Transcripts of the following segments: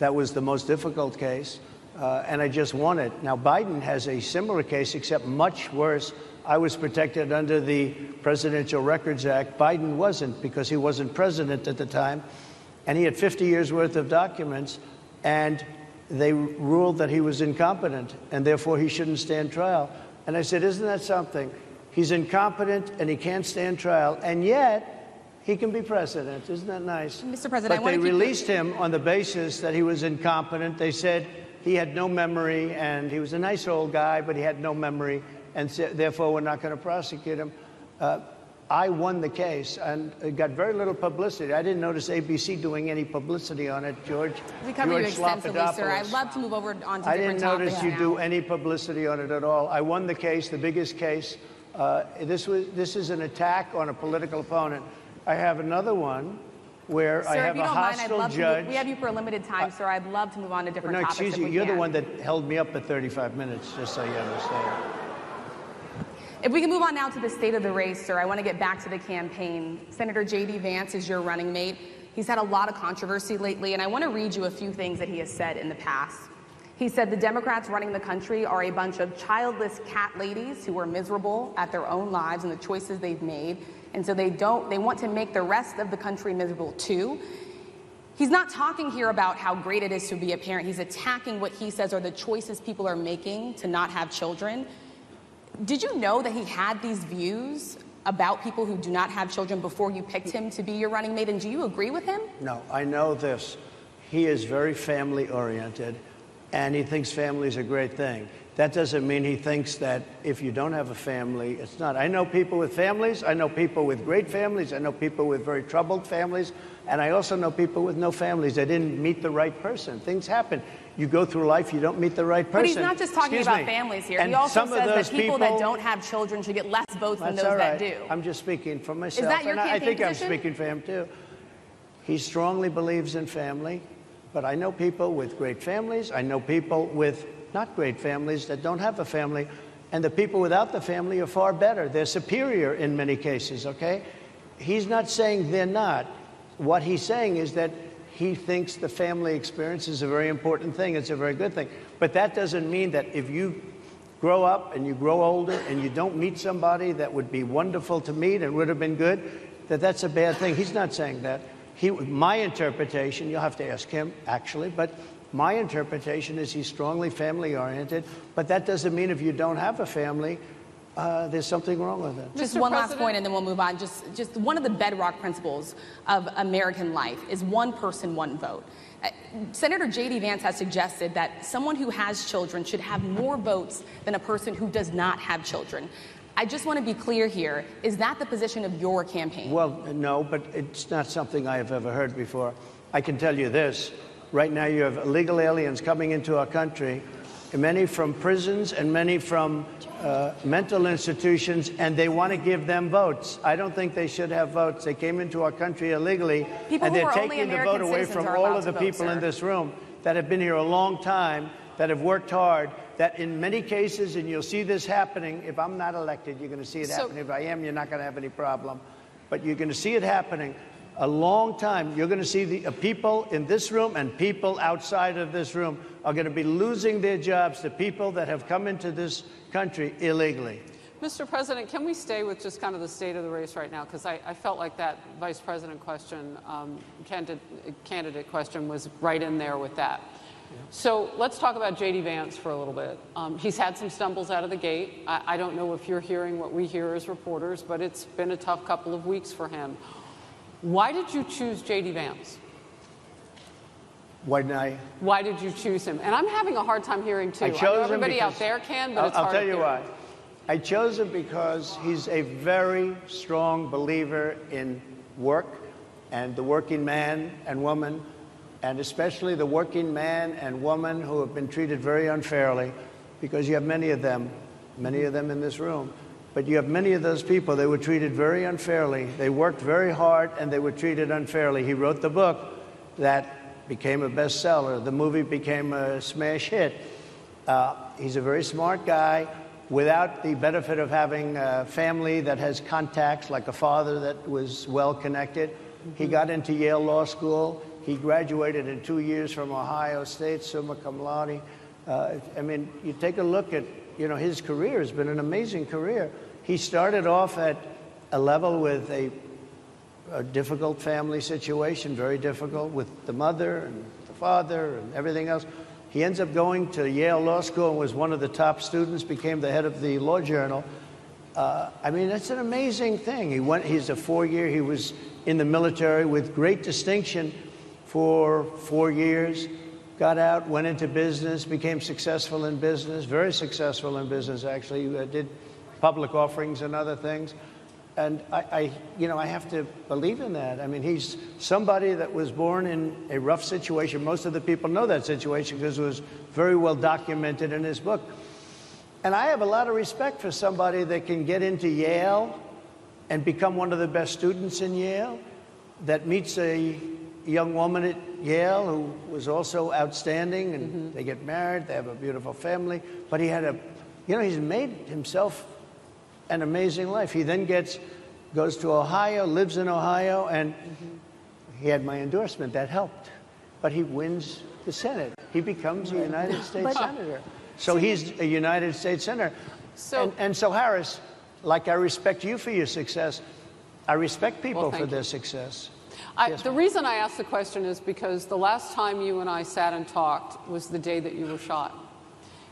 That was the most difficult case, and I just won it. Now, Biden has a similar case, except much worse. I was protected under the Presidential Records Act. Biden wasn't, because he wasn't president at the time, and he had 50 years' worth of documents, and they ruled that he was incompetent, and therefore he shouldn't stand trial. And I said, isn't that something? He's incompetent, and he can't stand trial, and yet he can be president. Isn't that nice? Mr. President, but they released him on the basis that he was incompetent. They said he had no memory, and he was a nice old guy, but he had no memory, and therefore we're not going to prosecute him. I won the case, and it got very little publicity. I didn't notice ABC doing any publicity on it, George. We covered you extensively, sir. I'd love to move over on to different topics. I didn't notice you do any publicity on it at all. I won the case, the biggest case. This is an attack on a political opponent. I have another one where I have a hostile judge. We have you for a limited time, sir. I'd love to move on to different topics. No, excuse me. You're the one that held me up for 35 minutes, just so you understand. If we can move on now to the state of the race, sir, I want to get back to the campaign. Senator J.D. Vance is your running mate. He's had a lot of controversy lately, and I want to read you a few things that he has said in the past. He said the Democrats running the country are a bunch of childless cat ladies who are miserable at their own lives and the choices they've made, and so they want to make the rest of the country miserable too. He's not talking here about how great it is to be a parent. He's attacking what he says are the choices people are making to not have children. Did you know that he had these views about people who do not have children before you picked him to be your running mate, and do you agree with him? No, I know this. He is very family-oriented, and he thinks family is a great thing. That doesn't mean he thinks that if you don't have a family, it's not. I know people with families. I know people with great families. I know people with very troubled families. And I also know people with no families. They didn't meet the right person. Things happen. You go through life, you don't meet the right person. But he's not just talking about families here. He also says that people that don't have children should get less votes than those that do. I'm just speaking for myself. Is that your campaign I think position? I'm speaking for him, too. He strongly believes in family. But I know people with great families. I know people with not great families that don't have a family. And the people without the family are far better. They're superior in many cases, okay? He's not saying they're not. What he's saying is that he thinks the family experience is a very important thing. It's a very good thing. But that doesn't mean that if you grow up and you grow older and you don't meet somebody that would be wonderful to meet and would have been good, that that's a bad thing. He's not saying that. My interpretation, you'll have to ask him, actually, but my interpretation is he's strongly family-oriented, but that doesn't mean if you don't have a family, there's something wrong with it. Just one last point, and then we'll move on. Just one of the bedrock principles of American life is one person, one vote. Senator J.D. Vance has suggested that someone who has children should have more votes than a person who does not have children. I just want to be clear here. Is that the position of your campaign? Well, no, but it's not something I have ever heard before. I can tell you this. Right now you have illegal aliens coming into our country, many from prisons and many from mental institutions, and they want to give them votes. I don't think they should have votes. They came into our country illegally, and they're taking the vote away from all of the people in this room that have been here a long time, that have worked hard, that in many cases, and you'll see this happening, if I'm not elected, you're going to see it happening. If I am, you're not going to have any problem. But you're going to see it happening a long time. You're going to see the people in this room and people outside of this room are going to be losing their jobs to people that have come into this country illegally. Mr. President, can we stay with just kind of the state of the race right now? Because I felt like that vice president question, candidate question was right in there with that. So let's talk about J.D. Vance for a little bit. He's had some stumbles out of the gate. I don't know if you're hearing what we hear as reporters, but it's been a tough couple of weeks for him. Why did you choose J.D. Vance? Why did you choose him? And I'm having a hard time hearing, too. I know everybody out there can, but it's hard to hear. I'll tell you why. I chose him because he's a very strong believer in work and the working man and woman, and especially the working man and woman who have been treated very unfairly, because you have many of them in this room. But you have many of those people, they were treated very unfairly. They worked very hard and they were treated unfairly. He wrote the book that became a bestseller. The movie became a smash hit. He's a very smart guy without the benefit of having a family that has contacts, like a father that was well connected. He got into Yale Law School. He graduated in 2 years from Ohio State, summa cum laude. I mean, you take a look at, his career has been an amazing career. He started off at a level with a difficult family situation, very difficult, with the mother and the father and everything else. He ends up going to Yale Law School and was one of the top students, became the head of the Law Journal. I mean, that's an amazing thing. He's a 4-year, he was in the military with great distinction for 4 years, got out, went into business, became successful in business, very successful in business, actually. Did public offerings and other things. And I have to believe in that. I mean, he's somebody that was born in a rough situation. Most of the people know that situation because it was very well documented in his book. And I have a lot of respect for somebody that can get into Yale and become one of the best students in Yale, that meets a young woman at Yale who was also outstanding, and they get married, they have a beautiful family. But he had he's made himself an amazing life. He then goes to Ohio, lives in Ohio, and he had my endorsement. That helped. But he wins the Senate. He becomes a United States Senator. So he's a United States Senator. And so, Harris, like I respect you for your success, I respect people for their success. The reason I asked the question is because the last time you and I sat and talked was the day that you were shot.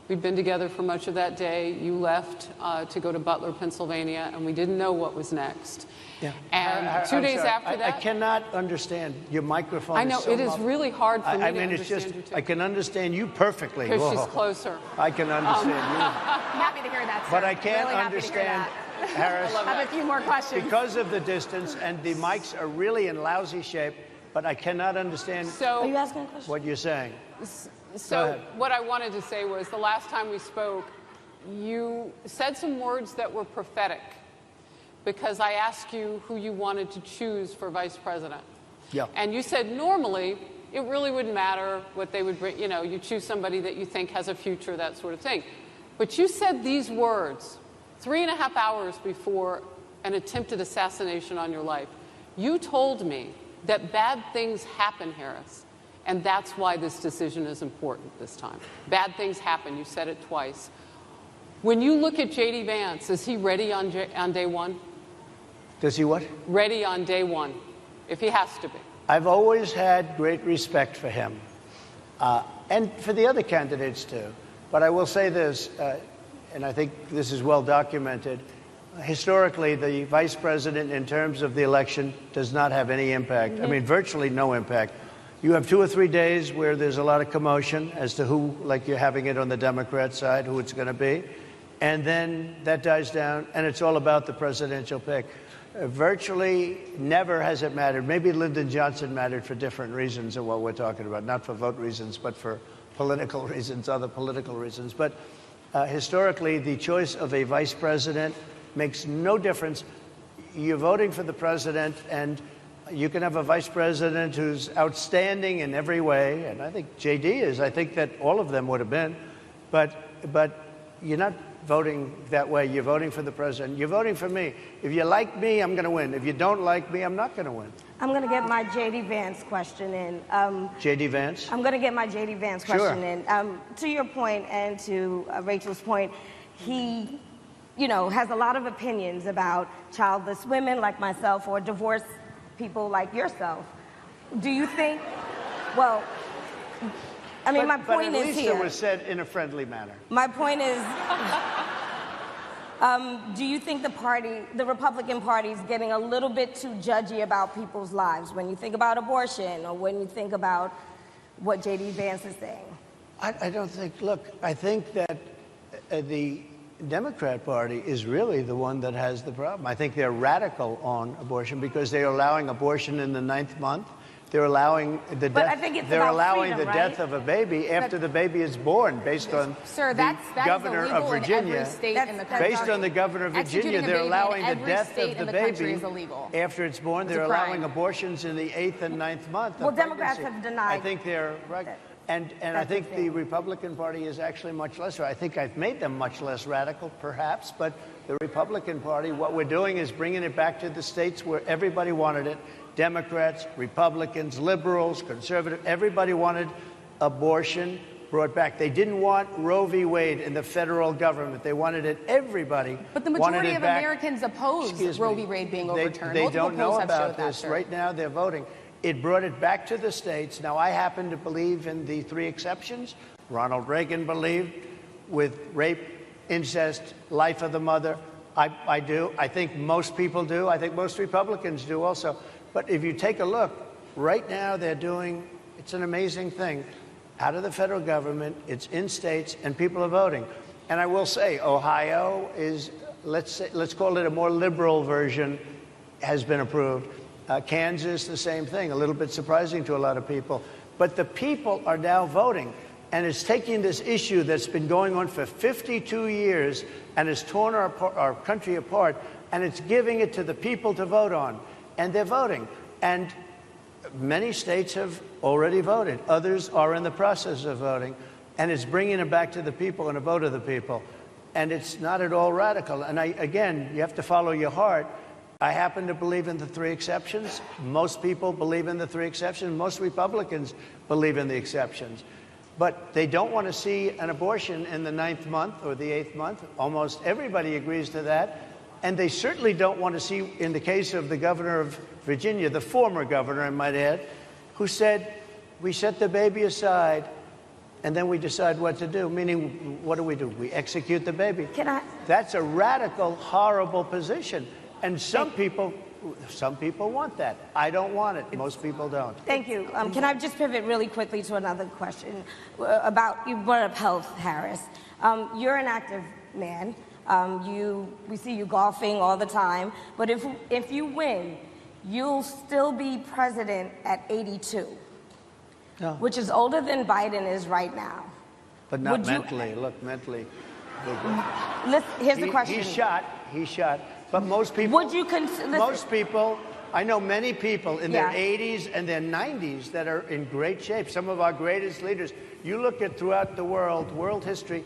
We'd been together for much of that day. You left to go to Butler, Pennsylvania, and we didn't know what was next. Yeah. And 2 days after that... I cannot understand. Your microphone I know, is so it is really hard for me to understand you, too. I can understand you perfectly. Because she's closer. I can understand you. I'm happy to hear that, sir. But I can't really understand, Harris. I have a few more questions. Because of the distance, and the mics are really in lousy shape, but I cannot understand Are you asking a question? what you're saying. So what I wanted to say was the last time we spoke, you said some words that were prophetic because I asked you who you wanted to choose for vice president. Yeah. And you said normally it really wouldn't matter what they would bring. You choose somebody that you think has a future, that sort of thing. But you said these words 3.5 hours before an attempted assassination on your life. You told me that bad things happen, Harris. And that's why this decision is important this time. Bad things happen. You said it twice. When you look at J.D. Vance, is he ready on day one? Does he what? Ready on day one, if he has to be. I've always had great respect for him, and for the other candidates too. But I will say this, and I think this is well documented. Historically, the vice president, in terms of the election, does not have any impact. I mean, virtually no impact. You have 2 or 3 days where there's a lot of commotion as to who, like you're having it on the Democrat side, who it's going to be. And then that dies down, and it's all about the presidential pick. Virtually never has it mattered. Maybe Lyndon Johnson mattered for different reasons of what we're talking about, not for vote reasons, but for political reasons, other political reasons. But historically, the choice of a vice president makes no difference. You're voting for the president, and you can have a vice president who's outstanding in every way, and I think J.D. is. I think that all of them would have been. But you're not voting that way. You're voting for the president. You're voting for me. If you like me, I'm going to win. If you don't like me, I'm not going to win. I'm going to get my J.D. Vance question in. J.D. Vance? I'm going to get my J.D. Vance question in. To your point and to Rachel's point, he, has a lot of opinions about childless women like myself or divorced people like yourself. Do you think, well, I mean, my point is here. But at least it was said in a friendly manner. My point is, do you think the Republican Party is getting a little bit too judgy about people's lives when you think about abortion or when you think about what J.D. Vance is saying? I don't think, look, I think that the Democrat Party is really the one that has the problem. I think they're radical on abortion because they're allowing abortion in the 9th month. They're allowing the death. They're allowing the death of a baby after the baby is born, based on the governor of Virginia. Based on the governor of Virginia, they're allowing the death of the baby after it's born. They're allowing abortions in the 8th and 9th month. Well, Democrats have denied. I think they're right. And I think the Republican Party is actually much less. I think I've made them much less radical, perhaps, but the Republican Party, what we're doing is bringing it back to the states where everybody wanted it, Democrats, Republicans, liberals, conservative, everybody wanted abortion brought back. They didn't want Roe v. Wade in the federal government. They wanted it, everybody But the wanted majority it of back. Americans oppose Roe v. Wade being overturned. They Multiple don't know polls have about showed that, this. sir. Right now, they're voting. It brought it back to the states. Now, I happen to believe in the 3 exceptions. Ronald Reagan believed with rape, incest, life of the mother. I do. I think most people do. I think most Republicans do also. But if you take a look, right now they're doing, it's an amazing thing, out of the federal government, it's in states, and people are voting. And I will say, Ohio is, let's call it a more liberal version, has been approved. Kansas, the same thing, a little bit surprising to a lot of people. But the people are now voting, and it's taking this issue that's been going on for 52 years and has torn our country apart, and it's giving it to the people to vote on. And they're voting. And many states have already voted. Others are in the process of voting. And it's bringing it back to the people and a vote of the people. And it's not at all radical. And again, you have to follow your heart. I happen to believe in the 3 exceptions. Most people believe in the 3 exceptions. Most Republicans believe in the exceptions. But they don't want to see an abortion in the 9th month or the 8th month. Almost everybody agrees to that. And they certainly don't want to see, in the case of the governor of Virginia, the former governor, I might add, who said, we set the baby aside and then we decide what to do. Meaning, what do? We execute the baby. That's a radical, horrible position. And some people want that. I don't want it. Most people don't. Thank you. Can I just pivot really quickly to another question about, you brought up health, Harris. You're an active man. We see you golfing all the time. But if you win, you'll still be president at 82, which is older than Biden is right now. But not mentally. Look, mentally. Here's the question. He's shot. But most people, most people, I know many people in their 80s and their 90s that are in great shape. Some of our greatest leaders. You look at throughout the world history,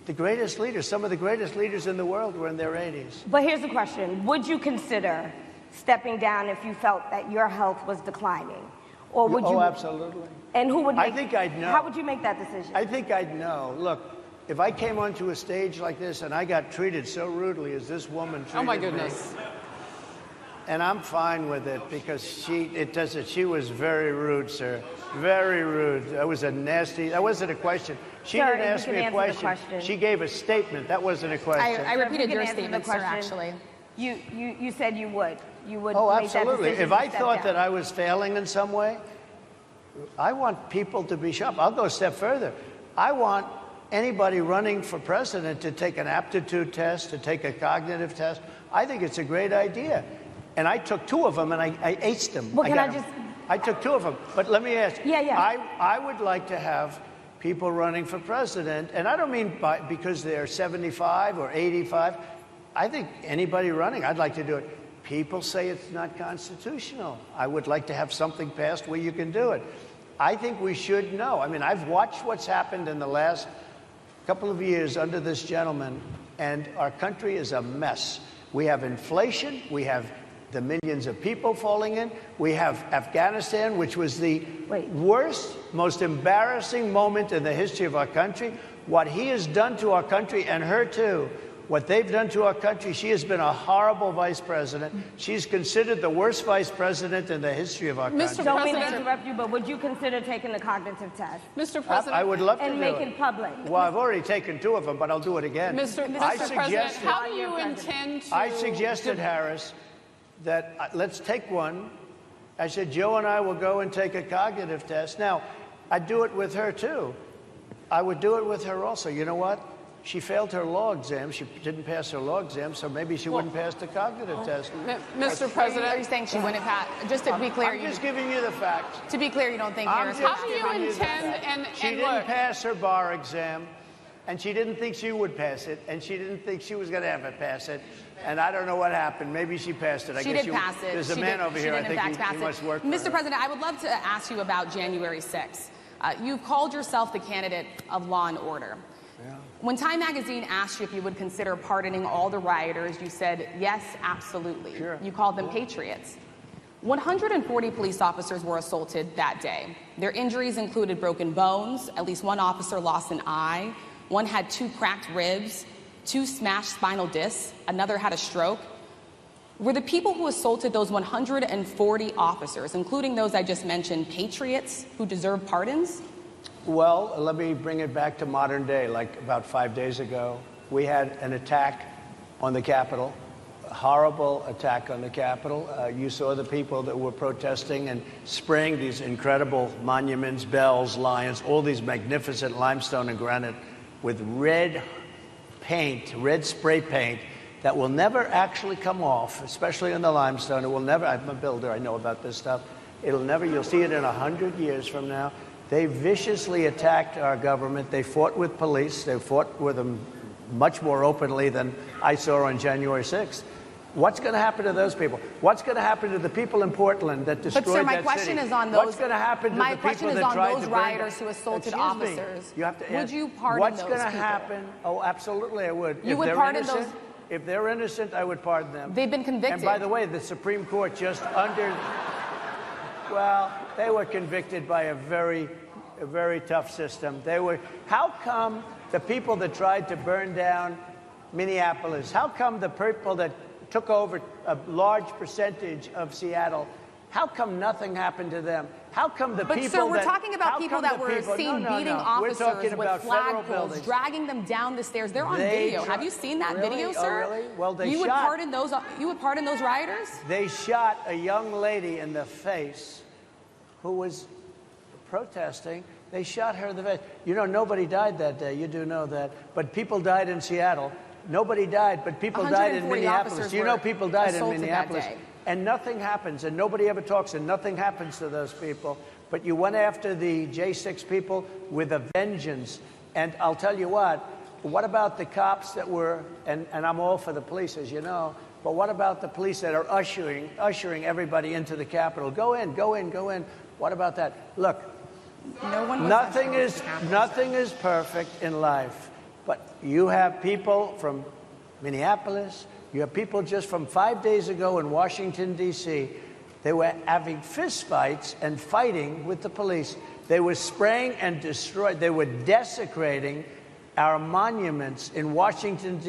the greatest leaders, some of the greatest leaders in the world were in their 80s. But here's the question. Would you consider stepping down if you felt that your health was declining? Or would you? Oh, absolutely. And who would make, I think I'd know. How would you make that decision? I think I'd know. Look, if I came onto a stage like this and I got treated so rudely as this woman treated me. Oh, my goodness. And I'm fine with it because she was very rude, sir. Very rude. That wasn't a question. She didn't ask me a question. She gave a statement. That wasn't a question. I repeated your statement, sir, actually. You said you would. You would Oh, make that absolutely. decision If I to step thought down. that I was failing in some way, I want people to be sharp. I'll go a step further. I want anybody running for president to take an aptitude test, to take a cognitive test. I think it's a great idea. And I took 2 of them and I aced them. Well, I took 2 of them. But let me ask. Yeah. I would like to have people running for president, and I don't mean because they're 75 or 85. I think anybody running, I'd like to do it. People say it's not constitutional. I would like to have something passed where you can do it. I think we should know. I mean, I've watched what's happened in the last couple of years under this gentleman, and our country is a mess. We have inflation. We have the millions of people falling in. We have Afghanistan, which was the worst, most embarrassing moment in the history of our country. What he has done to our country, and her too, what they've done to our country, she has been a horrible vice president. She's considered the worst vice president in the history of our country. Don't mean to interrupt you, but would you consider taking the cognitive test? Mr. President. I would love to and do make it. it public. Well, I've already taken 2 of them, but I'll do it again. Mr. President, how do you intend to... I suggested, Harris, that let's take one. I said, Joe and I will go and take a cognitive test. Now, I'd do it with her, too. I would do it with her also. You know what? She failed her law exam. She didn't pass her law exam, so maybe she wouldn't pass the cognitive test. Mr. President, are you saying she wouldn't pass? Just to be clear, I'm just giving you the facts. To be clear, you don't think Harris? How do you intend? She didn't pass her bar exam, and she didn't think she would pass it, and she didn't think she was going to ever pass it. And I don't know what happened. Maybe she passed it. She did pass it. There's a man over here. I think he must work for her. Mr. President, I would love to ask you about January 6th. You've called yourself the candidate of law and order. Yeah. When Time Magazine asked you if you would consider pardoning all the rioters, you said, yes, absolutely. Sure. You called them patriots. 140 police officers were assaulted that day. Their injuries included broken bones, at least one officer lost an eye, one had 2 cracked ribs, 2 smashed spinal discs, another had a stroke. Were the people who assaulted those 140 officers, including those I just mentioned, patriots who deserve pardons? Well, let me bring it back to modern day. Like about 5 days ago, we had an attack on the Capitol, a horrible attack on the Capitol. You saw the people that were protesting and spraying these incredible monuments, bells, lions, all these magnificent limestone and granite with red paint, red spray paint, that will never actually come off, especially in the limestone. It will never, I'm a builder, I know about this stuff. It'll never, you'll see it in 100 years from now. They viciously attacked our government. They fought with police. They fought with them much more openly than I saw on January 6th. What's going to happen to those people? What's going to happen to the people in Portland that destroyed that city? But sir, my question is on those. What's going to happen to the people that tried to burn? My question is on those rioters who assaulted officers. You have to would you pardon what's those going to people? happen? Oh, absolutely, I would. You would pardon those? If they're innocent, I would pardon them. They've been convicted. And by the way, the Supreme Court just well, they were convicted by a very tough system. How come the people that tried to burn down Minneapolis, how come the people that took over a large percentage of Seattle, how come nothing happened to them? How come the people But sir, we're talking about people that were seen beating officers with flagpoles, dragging them down the stairs. They're on video. Have you seen that video, sir? Oh, really? Well, they you would pardon those rioters? They shot a young lady in the face who was protesting. They shot her in the face. You know, nobody died that day. You do know that. But people died in Seattle. Nobody died, but people died in Minneapolis. You know, people died in Minneapolis. And nothing happens, and nobody ever talks, and nothing happens to those people. But you went after the J6 people with a vengeance. And I'll tell you what about the cops that were, and I'm all for the police, as you know, but what about the police that are ushering everybody into the Capitol? Go in, go in, go in. What about that? Look, nothing is perfect in life, but you have people from Minneapolis, you have people just from 5 days ago in Washington, D.C. They were having fistfights and fighting with the police. They were spraying and destroying. They were desecrating our monuments in Washington,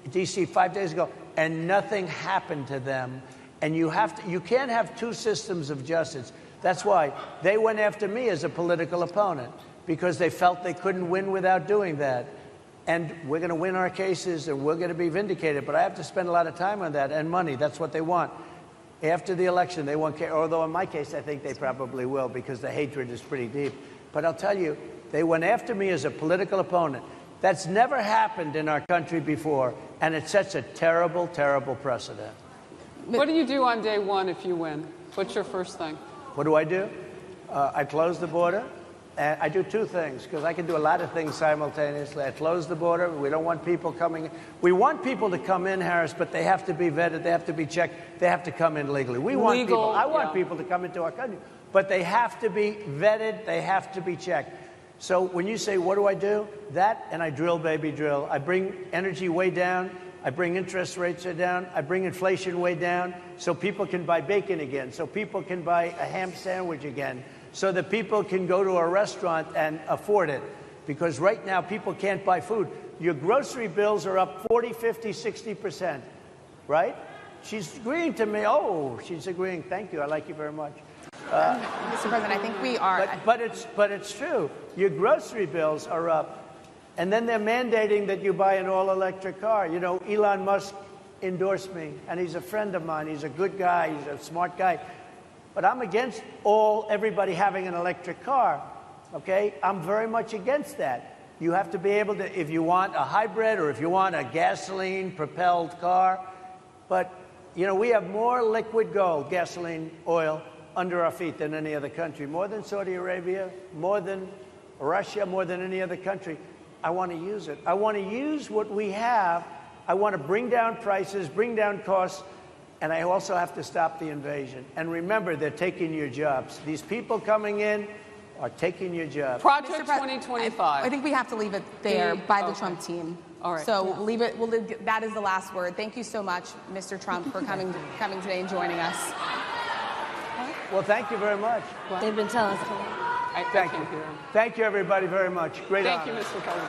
D.C. 5 days ago, and nothing happened to them. And you can't have two systems of justice. That's why they went after me as a political opponent, because they felt they couldn't win without doing that. And we're going to win our cases, and we're going to be vindicated. But I have to spend a lot of time on that, and money. That's what they want. After the election, they won't care. Although in my case, I think they probably will, because the hatred is pretty deep. But I'll tell you, they went after me as a political opponent. That's never happened in our country before, and it sets a terrible, terrible precedent. What do you do on day one if you win? What's your first thing? What do? I close the border. And I do two things, because I can do a lot of things simultaneously. I close the border. We don't want people coming in. We want people to come in, Harris, but they have to be vetted. They have to be checked. They have to come in legally. I want people to come into our country, but they have to be vetted. They have to be checked. So when you say, what do? That, and I drill, baby, drill. I bring energy way down. I bring interest rates down. I bring inflation way down, so people can buy bacon again, so people can buy a ham sandwich again, so that people can go to a restaurant and afford it. Because right now, people can't buy food. Your grocery bills are up 40, 50, 60%, right? She's agreeing to me. Oh, she's agreeing. Thank you. I like you very much. Mr. President, I think we are. But it's true. Your grocery bills are up. And then they're mandating that you buy an all-electric car. You know, Elon Musk endorsed me, and he's a friend of mine. He's a good guy. He's a smart guy. But I'm against everybody having an electric car, okay? I'm very much against that. You have to be able to, if you want a hybrid or if you want a gasoline-propelled car. But, you know, we have more liquid gold, gasoline, oil, under our feet than any other country. More than Saudi Arabia, more than Russia, more than any other country. I want to use it. I want to use what we have. I want to bring down prices, bring down costs, and I also have to stop the invasion. And remember, they're taking your jobs. These people coming in are taking your jobs. Project 2025. I think we have to leave it there by the Trump team. All right. So leave it. That is the last word. Thank you so much, Mr. Trump, for coming today and joining us. Well, thank you very much. They've been telling us. I Thank can't you. hear him. Thank you, everybody, very much. Great Thank honor. you, Mr. President.